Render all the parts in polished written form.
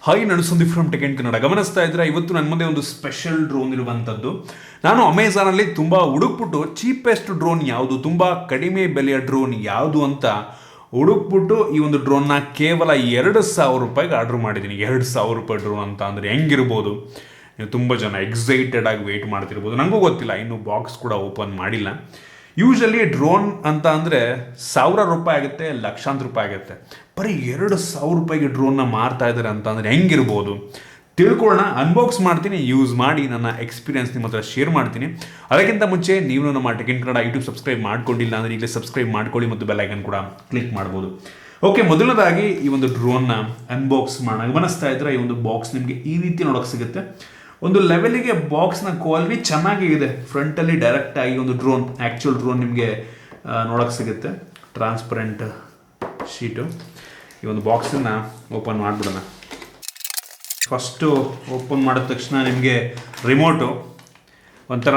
Hi, ನಾನು Sandeep from tech and Kannada. ಗಮನಿಸ್ತಾ ಇದ್ರೆ ಇವತ್ತು ನನ್ನ ಮುಂದೆ ಒಂದು ಸ್ಪೆಷಲ್ ಡ್ರೋನ್ ಇರುವಂಥದ್ದು. ನಾನು ಅಮೆಝಾನಲ್ಲಿ ತುಂಬ ಹುಡುಕ್ಬಿಟ್ಟು ಚೀಪೆಸ್ಟ್ ಡ್ರೋನ್ ಯಾವುದು, ತುಂಬ ಕಡಿಮೆ ಬೆಲೆಯ ಡ್ರೋನ್ ಯಾವುದು ಅಂತ ಹುಡುಕ್ಬಿಟ್ಟು ಈ ಒಂದು ಡ್ರೋನ್ನ ಕೇವಲ 2,000 ರೂಪಾಯಿಗೆ ಆರ್ಡ್ರ್ ಮಾಡಿದ್ದೀನಿ. 2,000 ರೂಪಾಯಿ ಡ್ರೋನ್ ಅಂತ ಅಂದರೆ ಹೆಂಗಿರ್ಬೋದು? ನೀವು ತುಂಬ ಜನ ಎಕ್ಸೈಟೆಡ್ ಆಗಿ ವೆಯ್ಟ್ ಮಾಡ್ತಿರ್ಬೋದು. ನನಗೂ ಗೊತ್ತಿಲ್ಲ, ಇನ್ನೂ ಬಾಕ್ಸ್ ಕೂಡ ಓಪನ್ ಮಾಡಿಲ್ಲ. ಯೂಶಲಿ ಡ್ರೋನ್ ಅಂತ ಅಂದರೆ 1,000 ರೂಪಾಯಿ ಆಗುತ್ತೆ, ಲಕ್ಷಾಂತರ ರೂಪಾಯಿ ಆಗುತ್ತೆ. ಬರೀ 2,000 ರೂಪಾಯಿಗೆ ಡ್ರೋನ್ನ ಮಾರ್ತಾ ಇದ್ದಾರೆ ಅಂತ ಅಂದರೆ ಹೆಂಗಿರ್ಬೋದು? ತಿಳ್ಕೊಳ್ಳೋಣ. ಅನ್ಬಾಕ್ಸ್ ಮಾಡ್ತೀನಿ, ಯೂಸ್ ಮಾಡಿ ನನ್ನ ಎಕ್ಸ್ಪೀರಿಯನ್ಸ್ ನಿಮ್ಮ ಹತ್ರ ಶೇರ್ ಮಾಡ್ತೀನಿ. ಅದಕ್ಕಿಂತ ಮುಂಚೆ ನೀವು ನಮ್ಮ tech in Kannada YouTube subscribe ಮಾಡ್ಕೊಂಡಿಲ್ಲ ಅಂದರೆ ಈಗಲೇ ಸಬ್ಸ್ಕ್ರೈಬ್ ಮಾಡ್ಕೊಳ್ಳಿ ಮತ್ತು ಬೆಲ್ ಐಕನ್ ಕೂಡ ಕ್ಲಿಕ್ ಮಾಡ್ಬೋದು. ಓಕೆ, ಮೊದಲನೇದಾಗಿ ಈ ಒಂದು ಡ್ರೋನ್ನ ಅನ್ಬಾಕ್ಸ್ ಮಾಡೋಣ. ಗಮನಿಸ್ತಾ ಇದ್ರೆ ಈ ಒಂದು ಬಾಕ್ಸ್ ನಿಮಗೆ ಈ ರೀತಿ ನೋಡೋಕೆ ಸಿಗುತ್ತೆ. ಒಂದು ಲೆವೆಲಿಗೆ ಬಾಕ್ಸ್ನ ಕ್ವಾಲಿಟಿ ಚೆನ್ನಾಗಿ ಇದೆ. ಫ್ರಂಟಲ್ಲಿ ಡೈರೆಕ್ಟ್ ಆಗಿ ಒಂದು ಡ್ರೋನ್, ಆ್ಯಕ್ಚುಯಲ್ ಡ್ರೋನ್ ನಿಮಗೆ ನೋಡೋಕೆ ಸಿಗುತ್ತೆ. Transparent sheet. ಈ ಒಂದು ಬಾಕ್ಸನ್ನು ಓಪನ್ ಮಾಡಿಬಿಡೋಣ. ಫಸ್ಟು ಓಪನ್ ಮಾಡಿದ ತಕ್ಷಣ ನಿಮಗೆ ರಿಮೋಟು ಒಂಥರ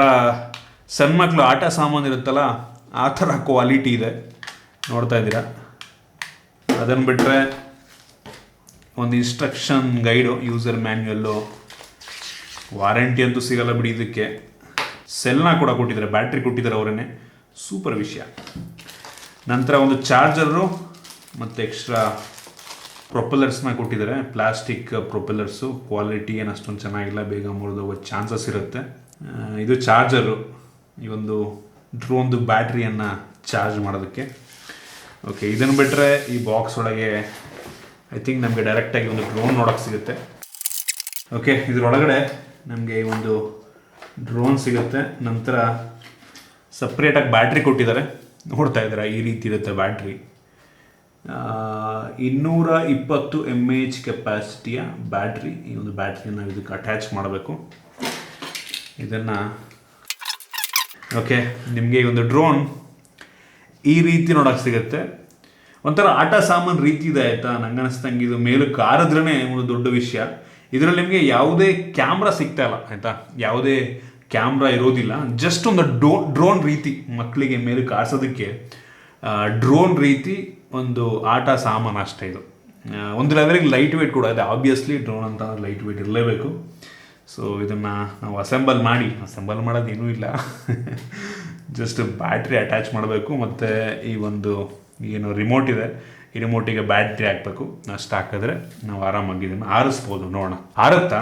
ಸಣ್ಣ ಮಕ್ಕಳು ಆಟ ಸಾಮಾನು ಇರುತ್ತಲ್ಲ ಆ ಥರ ಕ್ವಾಲಿಟಿ ಇದೆ, ನೋಡ್ತಾ ಇದ್ದೀರಾ. ಅದನ್ನು ಬಿಟ್ಟರೆ ಒಂದು ಇನ್ಸ್ಟ್ರಕ್ಷನ್ ಗೈಡು, ಯೂಸರ್ ಮ್ಯಾನ್ಯುಯಲ್ಲು, ವಾರಂಟಿ ಅಂತೂ ಸಿಗಲ್ಲ ಬಿಡಿ ಇದಕ್ಕೆ. ಸೆಲ್ನ ಕೂಡ ಕೊಟ್ಟಿದ್ದಾರೆ, ಬ್ಯಾಟ್ರಿ ಕೊಟ್ಟಿದ್ದಾರೆ ಅವರನ್ನೇ, ಸೂಪರ್ ವಿಷಯ. ನಂತರ ಒಂದು ಚಾರ್ಜರು ಮತ್ತು ಎಕ್ಸ್ಟ್ರಾ ಪ್ರೊಪೆಲ್ಲರ್ಸ್ನ ಕೊಟ್ಟಿದ್ದಾರೆ. ಪ್ಲಾಸ್ಟಿಕ್ ಪ್ರೊಪೆಲ್ಲರ್ಸು, ಕ್ವಾಲಿಟಿ ಏನು ಅಷ್ಟೊಂದು ಚೆನ್ನಾಗಿಲ್ಲ, ಬೇಗ ಮುರಿದೋಗೋ ಚಾನ್ಸಸ್ ಇರುತ್ತೆ. ಇದು ಚಾರ್ಜರು, ಈ ಒಂದು ಡ್ರೋನ್ದು ಬ್ಯಾಟ್ರಿಯನ್ನು ಚಾರ್ಜ್ ಮಾಡೋದಕ್ಕೆ. ಓಕೆ, ಇದನ್ನು ಬಿಟ್ಟರೆ ಈ ಬಾಕ್ಸ್ ಒಳಗೆ ಐ ಥಿಂಕ್ ನಮಗೆ ಡೈರೆಕ್ಟಾಗಿ ಒಂದು ಡ್ರೋನ್ ನೋಡೋಕ್ಕೆ ಸಿಗುತ್ತೆ. ಓಕೆ, ಇದರೊಳಗಡೆ ನಮಗೆ ಈ ಒಂದು ಡ್ರೋನ್ ಸಿಗುತ್ತೆ. ನಂತರ ಸಪ್ರೇಟಾಗಿ ಬ್ಯಾಟ್ರಿ ಕೊಟ್ಟಿದ್ದಾರೆ, ನೋಡ್ತಾ ಇದ್ದೀರಾ ಈ ರೀತಿ ಇರುತ್ತೆ ಬ್ಯಾಟ್ರಿ. 220 mAh ಕೆಪಾಸಿಟಿಯ battery. ಈ ಒಂದು ಬ್ಯಾಟ್ರಿಯನ್ನು ಇದಕ್ಕೆ ಅಟ್ಯಾಚ್ ಮಾಡಬೇಕು. ಇದನ್ನು ಓಕೆ, ನಿಮಗೆ ಈ ಒಂದು ಡ್ರೋನ್ ಈ ರೀತಿ ನೋಡೋಕ್ಕೆ ಸಿಗುತ್ತೆ. ಒಂಥರ ಆಟ ಸಾಮಾನು ರೀತಿ ಇದೆ ಆಯಿತಾ. ನಂಗೆ ಅನಿಸ್ತಂಗೆ ಇದು ಮೇಲಕ್ಕೆ ಹಾರಿದ್ರೇ ಒಂದು ದೊಡ್ಡ ವಿಷಯ. ಇದರಲ್ಲಿ ನಿಮಗೆ ಯಾವುದೇ ಕ್ಯಾಮ್ರಾ ಸಿಗ್ತಾ ಇಲ್ಲ ಆಯಿತಾ, ಯಾವುದೇ ಕ್ಯಾಮ್ರಾ ಇರೋದಿಲ್ಲ. ಜಸ್ಟ್ ಒಂದು ಡ್ರೋನ್ ರೀತಿ ಮಕ್ಕಳಿಗೆ ಮೇಲಕ್ಕೆ ಹಾರಿಸೋದಕ್ಕೆ ಡ್ರೋನ್ ರೀತಿ ಒಂದು ಆಟ ಸಾಮಾನು ಅಷ್ಟೇ ಇದು. ಒಂದು ಲೆವೆಲಿಗೆ ಲೈಟ್ ವೇಟ್ ಕೂಡ ಇದೆ. ಆಬ್ವಿಯಸ್ಲಿ ಡ್ರೋನ್ ಅಂತ ಲೈಟ್ ವೇಟ್ ಇರಲೇಬೇಕು. ಸೊ ಇದನ್ನು ನಾವು ಅಸೆಂಬಲ್ ಮಾಡೋದೇನೂ ಇಲ್ಲ, ಜಸ್ಟ್ ಬ್ಯಾಟ್ರಿ ಅಟ್ಯಾಚ್ ಮಾಡಬೇಕು. ಮತ್ತು ಈ ಒಂದು ಏನು ರಿಮೋಟ್ ಇದೆ, ಈ ರಿಮೋಟಿಗೆ ಬ್ಯಾಟ್ರಿ ಹಾಕಬೇಕು. ಅಷ್ಟು ಹಾಕಿದ್ರೆ ನಾವು ಆರಾಮಾಗಿ ಇದನ್ನು ಆರಿಸ್ಬೋದು. ನೋಡೋಣ ಆರುತ್ತಾ,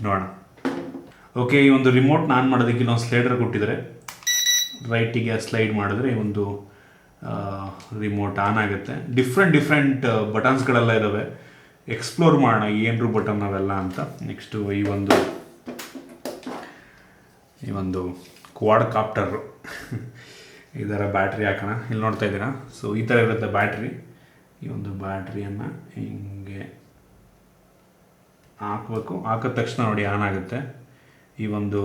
ನೋಡೋಣ. ಓಕೆ, ಈ ಒಂದು ರಿಮೋಟ್ನ ಆನ್ ಮಾಡೋದಕ್ಕೆ ಇಲ್ಲೊಂದು ಸ್ಲೈಡರ್ ಕೊಟ್ಟಿದ್ದಾರೆ. ರೈಟಿಗೆ ಸ್ಲೈಡ್ ಮಾಡಿದ್ರೆ ಈ ಒಂದು ರಿಮೋಟ್ ಆನ್ ಆಗುತ್ತೆ. ಡಿಫ್ರೆಂಟ್ ಬಟನ್ಸ್ಗಳೆಲ್ಲ ಇದ್ದಾವೆ. ಎಕ್ಸ್ಪ್ಲೋರ್ ಮಾಡೋಣ ಏನರು ಬಟನ್ ಅವೆಲ್ಲ ಅಂತ. ನೆಕ್ಸ್ಟು ಈ ಒಂದು ಕ್ವಾಡ್ ಕಾಪ್ಟರು, ಇದರ ಬ್ಯಾಟ್ರಿ ಹಾಕೋಣ. ಇಲ್ಲಿ ನೋಡ್ತಾ ಇದ್ದೀರಾ. ಸೊ ಈ ಥರ ಇರುತ್ತೆ ಬ್ಯಾಟ್ರಿ. ಈ ಒಂದು ಬ್ಯಾಟ್ರಿಯನ್ನು ಹಿಂಗೆ ಹಾಕಬೇಕು. ಹಾಕಿದ ತಕ್ಷಣ ನೋಡಿ ಆನ್ ಆಗುತ್ತೆ. ಈ ಒಂದು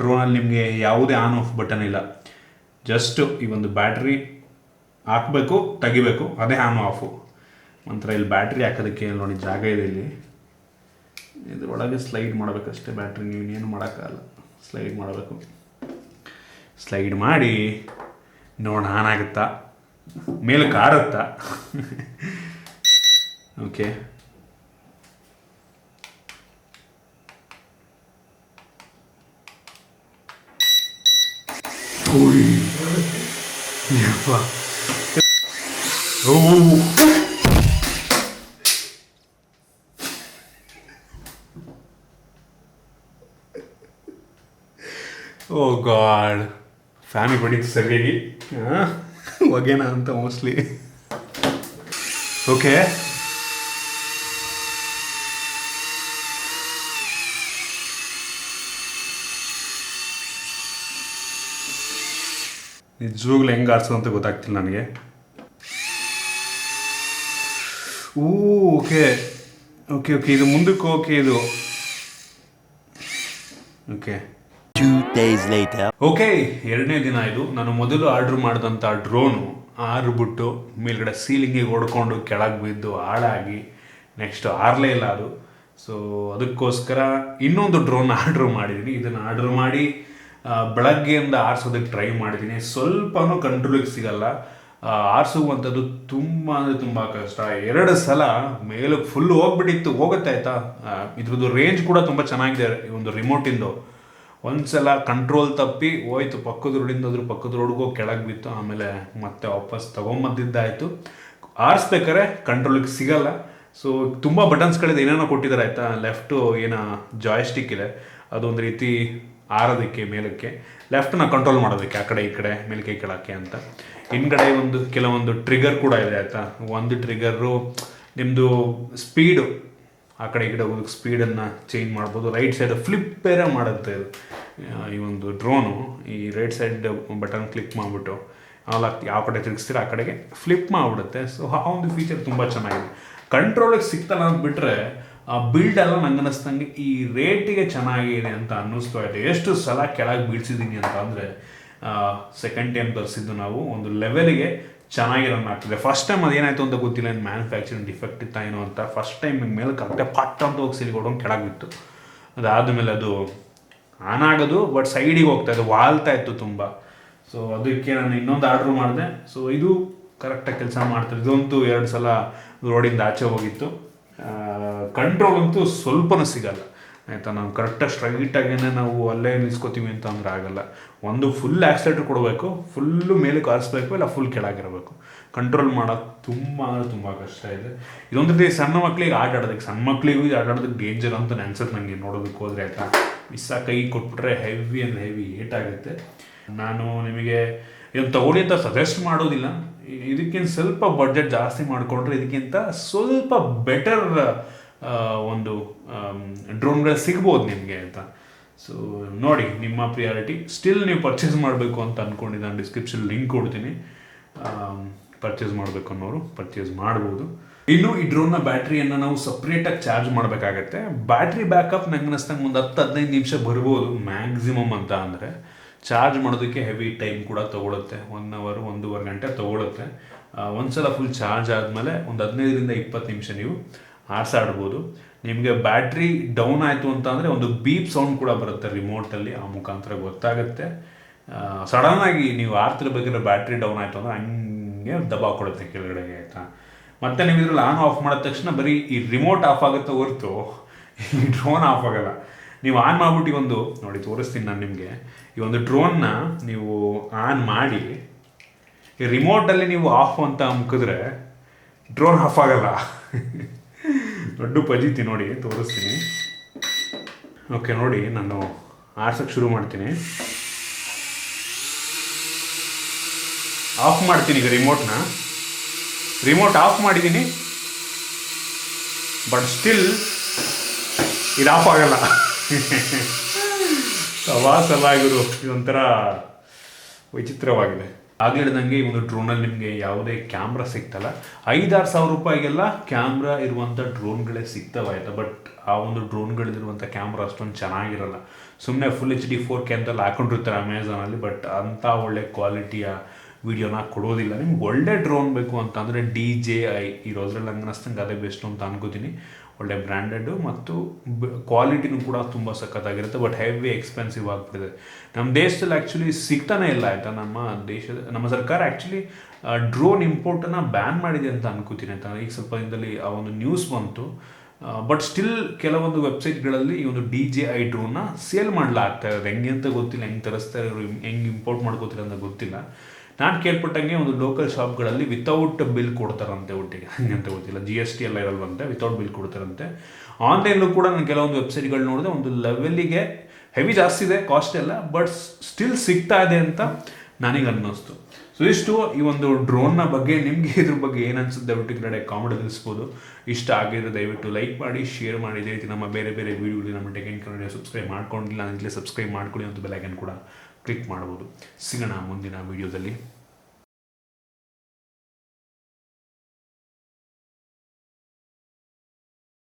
ಡ್ರೋನಲ್ಲಿ ನಿಮಗೆ ಯಾವುದೇ ಆನ್ ಆಫ್ ಬಟನ್ ಇಲ್ಲ. ಜಸ್ಟು ಈ ಒಂದು ಬ್ಯಾಟ್ರಿ ಹಾಕಬೇಕು, ತೆಗಿಬೇಕು, ಅದೇ ಆನ್ ಆಫು. ನಂತರ ಇಲ್ಲಿ ಬ್ಯಾಟ್ರಿ ಹಾಕೋದಕ್ಕೆ ನೋಡಿ ಜಾಗ ಇದೆ. ಇಲ್ಲಿ ಇದ್ರೊಳಗೆ ಸ್ಲೈಡ್ ಮಾಡಬೇಕಷ್ಟೇ ಬ್ಯಾಟ್ರಿ, ನೀವೇನು ಮಾಡೋಕ್ಕಾಗಲ್ಲ. ಸ್ಲೈಡ್ ಮಾಡಬೇಕು. ಸ್ಲೈಡ್ ಮಾಡಿ ನೋಡೋಣ ಆನ್ ಆಗುತ್ತಾ, ಮೇಲಕ್ಕೆ ಹಾರುತ್ತಾ. ಓಕೆ, ಓ ಗಾಡ್, ಫ್ಯಾಮಿಲಿ ಬಡಿತು ಸರಿಯಾಗಿ ಹೊಗೆನಾ ಅಂತ ಮೋಸ್ಟ್ಲಿ. ಓಕೆ, ನಿಜವಾಗ್ಲೂ ಹೆಂಗೆ ಆರಿಸೋದು ಅಂತ ಗೊತ್ತಾಗ್ತಿಲ್ಲ ನನಗೆ. ಓಕೆ ಓಕೆ ಓಕೆ ಇದು ಮುಂದಕ್ಕೆ. ಓಕೆ, ಇದು ಓಕೆ. 2 days later. ಓಕೆ, 2ನೇ ದಿನ ಇದು. ನಾನು ಮೊದಲು ಆರ್ಡ್ರ್ ಮಾಡಿದಂಥ ಡ್ರೋನು ಆರ್ಬಿಟ್ಟು ಮೇಲ್ಗಡೆ ಸೀಲಿಂಗಿಗೆ ಹೊಡ್ಕೊಂಡು ಕೆಳಗೆ ಬಿದ್ದು ಹಾಳಾಗಿ ನೆಕ್ಸ್ಟ್ ಆರಲೇ ಇಲ್ಲ ಅದು. ಸೊ ಅದಕ್ಕೋಸ್ಕರ ಇನ್ನೊಂದು ಡ್ರೋನ್ ಆರ್ಡ್ರ್ ಮಾಡಿದ್ದೀನಿ. ಇದನ್ನು ಆರ್ಡ್ರ್ ಮಾಡಿ ಬೆಳಗ್ಗೆಯಿಂದ ಆರಿಸೋದಕ್ಕೆ ಟ್ರೈ ಮಾಡಿದ್ದೀನಿ. ಸ್ವಲ್ಪನೂ ಕಂಟ್ರೋಲಿಗೆ ಸಿಗಲ್ಲ. ಆರಿಸುವಂಥದ್ದು ತುಂಬ ಅಂದರೆ ತುಂಬ ಕಷ್ಟ. 2 ಸಲ ಮೇಲೆ ಫುಲ್ ಹೋಗ್ಬಿಟ್ಟಿತ್ತು, ಹೋಗುತ್ತೆ ಆಯಿತಾ. ಇದ್ರದ್ದು ರೇಂಜ್ ಕೂಡ ತುಂಬ ಚೆನ್ನಾಗಿದೆ ಈ ಒಂದು ರಿಮೋಟಿಂದು. ಒಂದ್ಸಲ ಕಂಟ್ರೋಲ್ ತಪ್ಪಿ ಹೋಯ್ತು, ಪಕ್ಕದ ರೋಡ್ಗೆ ಹೋಗಿ ಕೆಳಗೆ ಬಿತ್ತು. ಆಮೇಲೆ ಮತ್ತೆ ವಾಪಸ್ ತೊಗೊಂಬಂದಿದ್ದಾಯಿತು. ಆರಿಸ್ಬೇಕಾರೆ ಕಂಟ್ರೋಲಿಗೆ ಸಿಗಲ್ಲ. ಸೊ ತುಂಬ ಬಟನ್ಸ್ಗಳಿದೆ, ಏನೇನೋ ಕೊಟ್ಟಿದ್ದಾರೆ ಆಯಿತಾ. ಲೆಫ್ಟು ಏನೋ ಜಾಯ್ಸ್ಟಿಕ್ ಇದೆ, ಅದೊಂದು ರೀತಿ ಆರೋದಕ್ಕೆ ಮೇಲಕ್ಕೆ, ಲೆಫ್ಟನ್ನ ಕಂಟ್ರೋಲ್ ಮಾಡೋದಕ್ಕೆ ಆ ಕಡೆ ಈ ಕಡೆ ಮೇಲಕ್ಕೆ ಕೆಳಕ್ಕೆ ಅಂತ. ಹಿಂದ್ಗಡೆ ಕೆಲವೊಂದು ಟ್ರಿಗರ್ ಕೂಡ ಇದೆ ಆಯಿತಾ. ಒಂದು ಟ್ರಿಗರು ನಿಮ್ಮದು ಸ್ಪೀಡು, ಆ ಕಡೆ ಈ ಕಡೆ ಹೋಗೋದಕ್ಕೆ ಸ್ಪೀಡನ್ನು ಚೇಂಜ್ ಮಾಡ್ಬೋದು. ರೈಟ್ ಸೈಡ್ ಫ್ಲಿಪ್ ಬೇರೆ ಮಾಡುತ್ತೆ ಇದು. ಈ ಒಂದು ಡ್ರೋನು ಈ ರೈಟ್ ಸೈಡ್ ಬಟನ್ ಕ್ಲಿಕ್ ಮಾಡಿಬಿಟ್ಟು ಯಾವ ಕಡೆ ತಿರುಗಿಸ್ತೀರ ಆ ಕಡೆಗೆ ಫ್ಲಿಪ್ ಮಾಡಿಬಿಡುತ್ತೆ. ಸೊ ಆ ಒಂದು ಫೀಚರ್ ತುಂಬ ಚೆನ್ನಾಗಿದೆ. ಕಂಟ್ರೋಲಿಗೆ ಸಿಗ್ತಲ್ಲ ಅಂದ್ಬಿಟ್ರೆ ಆ ಬಿಲ್ಡ್ ಎಲ್ಲ ನಂಗೆ ಅನ್ನಿಸ್ತಂಗೆ ಈ ರೇಟಿಗೆ ಚೆನ್ನಾಗಿದೆ ಅಂತ ಅನ್ನಿಸ್ತಾ ಇದೆ. ಎಷ್ಟು ಸಲ ಕೆಳಗೆ ಬೀಳ್ಸಿದ್ದೀನಿ ಅಂತ ಅಂದರೆ, ಸೆಕೆಂಡ್ ಟೈಮ್ ತರಿಸಿದ್ದು ನಾವು ಒಂದು ಲೆವೆಲಿಗೆ ಚೆನ್ನಾಗಿ ರನ್ ಆಗ್ತಿದೆ. ಫಸ್ಟ್ ಟೈಮ್ ಅದೇನಾಯಿತು ಅಂತ ಗೊತ್ತಿಲ್ಲ, ಏನು ಮ್ಯಾನುಫ್ಯಾಕ್ಚರಿಂಗ್ ಡಿಫೆಕ್ಟ್ ಇತ್ತಾ ಏನೋ ಅಂತ. ಫಸ್ಟ್ ಟೈಮ್ ಮೇಲೆ ಕರೆಕ್ಟೇ ಪಟ್ ಅಂತ ಹೋಗಿ ಸಿಲಿಗೊಡೋಂಗೆ ಕೆಳಗೆ ಬಿತ್ತು. ಅದಾದಮೇಲೆ ಅದು ಆನ್ ಆಗೋದು, ಬಟ್ ಸೈಡಿಗೆ ಹೋಗ್ತಾ ಇತ್ತು, ವಾಲ್ತಾ ಇತ್ತು ತುಂಬ. ಸೊ ಅದಕ್ಕೆ ನಾನು ಇನ್ನೊಂದು ಆರ್ಡ್ರ್ ಮಾಡಿದೆ. ಸೊ ಇದು ಕರೆಕ್ಟಾಗಿ ಕೆಲಸ ಮಾಡ್ತಾರೆ. ಇದಂತೂ 2 ಸಲ ರೋಡಿಂದ ಆಚೆ ಹೋಗಿತ್ತು. ಕಂಟ್ರೋಲ್ ಅಂತೂ ಸ್ವಲ್ಪನೂ ಸಿಗಲ್ಲ ಆಯಿತಾ. ನಾವು ಕರೆಕ್ಟಾಗಿ ಸ್ಟ್ರೈಟಾಗೇ ನಾವು ಅಲ್ಲೇ ನಿಲ್ಸ್ಕೊತೀವಿ ಅಂತ ಅಂದ್ರೆ ಆಗಲ್ಲ. ಒಂದು ಫುಲ್ ಆಕ್ಸಿಲೇಟರ್ ಕೊಡಬೇಕು, ಫುಲ್ಲು ಮೇಲೆ ಕಾರಿಸ್ಬೇಕು, ಇಲ್ಲ ಫುಲ್ ಕೆಳಗಿರಬೇಕು. ಕಂಟ್ರೋಲ್ ಮಾಡೋದು ತುಂಬ ಕಷ್ಟ ಇದೆ. ಇದೊಂದು ರೀತಿ ಸಣ್ಣ ಮಕ್ಕಳಿಗೆ ಸಣ್ಣ ಮಕ್ಕಳಿಗೂ ಆಟಾಡೋದಕ್ಕೆ ಡೇಂಜರ್ ಅಂತ ಅನ್ಸುತ್ತೆ ನನಗೆ ನೋಡೋದಕ್ಕೆ ಹೋದರೆ ಆಯಿತಾ. ಕೈ ಕೊಟ್ಬಿಟ್ರೆ ಹೆವಿ ಅಂದರೆ ಹೆವಿ ಏಟಾಗುತ್ತೆ. ನಾನು ನಿಮಗೆ ಇದನ್ನು ತಗೊಳ್ಳಿ ಅಂತ ಸಜೆಸ್ಟ್ ಮಾಡೋದಿಲ್ಲ. ಇದಕ್ಕಿಂತ ಸ್ವಲ್ಪ ಬಡ್ಜೆಟ್ ಜಾಸ್ತಿ ಮಾಡಿಕೊಂಡ್ರೆ ಇದಕ್ಕಿಂತ ಸ್ವಲ್ಪ ಬೆಟರ್ ಒಂದು ಡ್ರೋನ್ಗಳು ಸಿಗ್ಬೋದು ನಿಮಗೆ ಅಂತ. ಸೊ ನೋಡಿ, ನಿಮ್ಮ ಪ್ರಿಯಾರಿಟಿ. ಸ್ಟಿಲ್ ನೀವು ಪರ್ಚೇಸ್ ಮಾಡಬೇಕು ಅಂತ ಅಂದ್ಕೊಂಡಿದ್ದೆ, ನಾನು ಡಿಸ್ಕ್ರಿಪ್ಷನ್ ಲಿಂಕ್ ಕೊಡ್ತೀನಿ. ಪರ್ಚೇಸ್ ಮಾಡಬೇಕು ಅನ್ನೋರು ಪರ್ಚೇಸ್ ಮಾಡ್ಬೋದು. ಇನ್ನು ಈ ಡ್ರೋನ್ನ ಬ್ಯಾಟ್ರಿಯನ್ನು ನಾವು ಸಪ್ರೇಟಾಗಿ ಚಾರ್ಜ್ ಮಾಡಬೇಕಾಗತ್ತೆ. ಬ್ಯಾಟ್ರಿ ಬ್ಯಾಕಪ್ ನಂಗೆ ಅನ್ನಿಸ್ತಂಗೆ ಒಂದು 10-15 ನಿಮಿಷ ಬರ್ಬೋದು ಮ್ಯಾಕ್ಸಿಮಮ್ ಅಂತ. ಅಂದರೆ ಚಾರ್ಜ್ ಮಾಡೋದಕ್ಕೆ ಹೆವಿ ಟೈಮ್ ಕೂಡ ತೊಗೊಳುತ್ತೆ, 1 ಅವರ್ 1.5 ಗಂಟೆ ತೊಗೊಳುತ್ತೆ. ಒಂದ್ಸಲ ಫುಲ್ ಚಾರ್ಜ್ ಆದಮೇಲೆ ಒಂದು 15-20 ನಿಮಿಷ ನೀವು ಆಡ್ಬೋದು. ನಿಮಗೆ ಬ್ಯಾಟ್ರಿ ಡೌನ್ ಆಯಿತು ಅಂತ ಅಂದರೆ ಒಂದು ಬೀಪ್ ಸೌಂಡ್ ಕೂಡ ಬರುತ್ತೆ ರಿಮೋಟಲ್ಲಿ, ಆ ಮುಖಾಂತರ ಗೊತ್ತಾಗುತ್ತೆ. ಸಡನ್ನಾಗಿ ನೀವು ಆಡ್ತಿರ್ಬೇಕಾದ್ರೆ ಬ್ಯಾಟ್ರಿ ಡೌನ್ ಆಯಿತು ಅಂದರೆ ಹಂಗೆ ದಬಾಕೊಡುತ್ತೆ ಕೆಳಗಡೆಗೆ ಆಯಿತಾ. ಮತ್ತು ನೀವು ಇದ್ರಲ್ಲಿ ಆನ್ ಆಫ್ ಮಾಡಿದ ತಕ್ಷಣ ಬರೀ ಈ ರಿಮೋಟ್ ಆಫ್ ಆಗುತ್ತೆ ಹೊರತು ಈ ಡ್ರೋನ್ ಆಫ್ ಆಗೋಲ್ಲ. ನೀವು ಆನ್ ಮಾಡಿಬಿಟ್ಟು ಒಂದು ನೋಡಿ ತೋರಿಸ್ತೀನಿ ನಾನು ನಿಮಗೆ. ಈ ಒಂದು ಡ್ರೋನ್ನ ನೀವು ಆನ್ ಮಾಡಿ ಈ ರಿಮೋಟಲ್ಲಿ ನೀವು ಆಫ್ ಅಂತ ಅಮ್ಕಿದ್ರೆ ಡ್ರೋನ್ ಆಫ್ ಆಗಲ್ಲ. ದೊಡ್ಡ ಪಜಿತಿ ನೋಡಿ ತೋರಿಸ್ತೀನಿ. ಓಕೆ ನೋಡಿ, ನಾನು ಆರ್ಸಕ್ಕೆ ಶುರು ಮಾಡ್ತೀನಿ. ಆಫ್ ಮಾಡ್ತೀನಿ ಈಗ ರಿಮೋಟ್ ಆಫ್ ಮಾಡಿದ್ದೀನಿ, ಬಟ್ ಸ್ಟಿಲ್ ಇದು ಆಫ್ ಆಗಲ್ಲ. ಸಲ ಗುರು, ಇದೊಂಥರ ವಿಚಿತ್ರವಾಗಿದೆ. ಆಗಲೇ ಹೇಳಿದಂಗೆ ಈ ಒಂದು ಡ್ರೋನಲ್ಲಿ ನಿಮಗೆ ಯಾವುದೇ ಕ್ಯಾಮ್ರಾ ಸಿಗ್ತಲ್ಲ. 5-6 ಸಾವಿರ ರೂಪಾಯಿಗೆಲ್ಲ ಕ್ಯಾಮ್ರಾ ಇರುವಂಥ ಡ್ರೋನ್ಗಳೇ ಸಿಗ್ತವಾಯ್ತಾ. ಬಟ್ ಆ ಒಂದು ಡ್ರೋನ್ಗಳಿರುವಂಥ ಕ್ಯಾಮ್ರಾ ಅಷ್ಟೊಂದು ಚೆನ್ನಾಗಿರಲ್ಲ. ಸುಮ್ಮನೆ ಫುಲ್ HD 4K ಅಂತೆಲ್ಲ ಹಾಕೊಂಡಿರ್ತಾರೆ ಅಮೆಝಾನಲ್ಲಿ, ಬಟ್ ಅಂಥ ಒಳ್ಳೆ ಕ್ವಾಲಿಟಿಯ ವೀಡಿಯೋನ ಕೊಡೋದಿಲ್ಲ. ನಿಮ್ಗೆ ಒಳ್ಳೆ ಡ್ರೋನ್ ಬೇಕು ಅಂತಂದರೆ DJI ಇರೋದ್ರಲ್ಲಿ ನಂಗೆ ಅನ್ನಿಸ್ತಂಗೆ ಅದೇ ಬೆಸ್ಟು ಅಂತ ಅನ್ಕೋತೀನಿ. ಒಳ್ಳೆ ಬ್ರ್ಯಾಂಡೆಡು ಮತ್ತು ಕ್ವಾಲಿಟಿನೂ ಕೂಡ ತುಂಬ ಸಖತ್ತಾಗಿರುತ್ತೆ. ಬಟ್ ಹೆವಿ ಎಕ್ಸ್ಪೆನ್ಸಿವ್ ಆಗಿಬಿಟ್ಟಿದೆ. ನಮ್ಮ ದೇಶದಲ್ಲಿ ಆ್ಯಕ್ಚುಲಿ ಸಿಗ್ತಾನೆ ಇಲ್ಲ ಆಯಿತಾ. ನಮ್ಮ ಸರ್ಕಾರ ಆ್ಯಕ್ಚುಲಿ ಡ್ರೋನ್ ಇಂಪೋರ್ಟನ್ನು ಬ್ಯಾನ್ ಮಾಡಿದೆ ಅಂತ ಅನ್ಕೋತೀನಿ ಆಯಿತಾ. ಈಗ ಸ್ವಲ್ಪ ದಿನದಲ್ಲಿ ಆ ಒಂದು ನ್ಯೂಸ್ ಬಂತು. ಬಟ್ ಸ್ಟಿಲ್ ಕೆಲವೊಂದು ವೆಬ್ಸೈಟ್ಗಳಲ್ಲಿ ಈ ಒಂದು DJI ಡ್ರೋನ್ನ ಸೇಲ್ ಮಾಡಲಾಗ್ತಾ ಇರೋದು. ಹೆಂಗೆ ಅಂತ ಗೊತ್ತಿಲ್ಲ, ಹೆಂಗೆ ತರಿಸ್ತಾ ಇರೋರು, ಹೆಂಗೆ ಇಂಪೋರ್ಟ್ ಮಾಡ್ಕೋತೀರ ಅಂತ ಗೊತ್ತಿಲ್ಲ. ನಾನು ಕೇಳ್ಪಟ್ಟಂಗೆ ಒಂದು ಲೋಕಲ್ ಶಾಪ್ಗಳಲ್ಲಿ ವಿತೌಟ್ ಬಿಲ್ ಕೊಡ್ತಾರಂತೆ ಒಟ್ಟಿಗೆ, ಹಂಗೆ ಅಂತ ಗೊತ್ತಿಲ್ಲ. GST ಎಲ್ಲ ಇರಲ್ವಂತೆ, ವಿತೌಟ್ ಬಿಲ್ ಕೊಡ್ತಾರಂತೆ. ಆನ್ಲೈನಲ್ಲೂ ಕೂಡ ನಾನು ಕೆಲವೊಂದು ವೆಬ್ಸೈಟ್ಗಳು ನೋಡಿದೆ, ಒಂದು ಲೆವೆಲ್ಲಿಗೆ ಹೆವಿ ಜಾಸ್ತಿ ಇದೆ ಕಾಸ್ಟ್ ಎಲ್ಲ, ಬಟ್ ಸ್ಟಿಲ್ ಸಿಗ್ತಾ ಇದೆ ಅಂತ ನನಗೆ ಅನ್ನಿಸ್ತು. ಸೊ ಇಷ್ಟು ಈ ಒಂದು ಡ್ರೋನ್ನ ಬಗ್ಗೆ. ನಿಮಗೆ ಇದ್ರ ಬಗ್ಗೆ ಏನು ಅನ್ಸುತ್ತೆ ದಯವಿಟ್ಟು ಕೆಳಗಡೆ ಕಾಮೆಂಟ್ ತಿಳಿಸ್ಬೋದು. ಇಷ್ಟ ಆಗಿದ್ರೆ ದಯವಿಟ್ಟು ಲೈಕ್ ಮಾಡಿ, ಶೇರ್ ಮಾಡಿ. ಇದೇ ರೀತಿ ನಮ್ಮ ಬೇರೆ ವೀಡಿಯೋಗಳು ನಮ್ಮ ಟೆಕ್ ಇನ್ ಕನ್ನಡ ಸಬ್ಸ್ಕ್ರೈಬ್ ಮಾಡ್ಕೊಂಡಿಲ್ಲ ಅಂದರೆ ಸಬ್ಸ್ಕ್ರೈಬ್ ಮಾಡ್ಕೊಳ್ಳಿ, ಅಂತ ಬೆಲ್ ಐಕಾನ್ ಕೂಡ ಕ್ಲಿಕ್ ಮಾಡ್ಬೋದು. ಸಿಗೋಣ ಮುಂದಿನ ವೀಡಿಯೋದಲ್ಲಿ.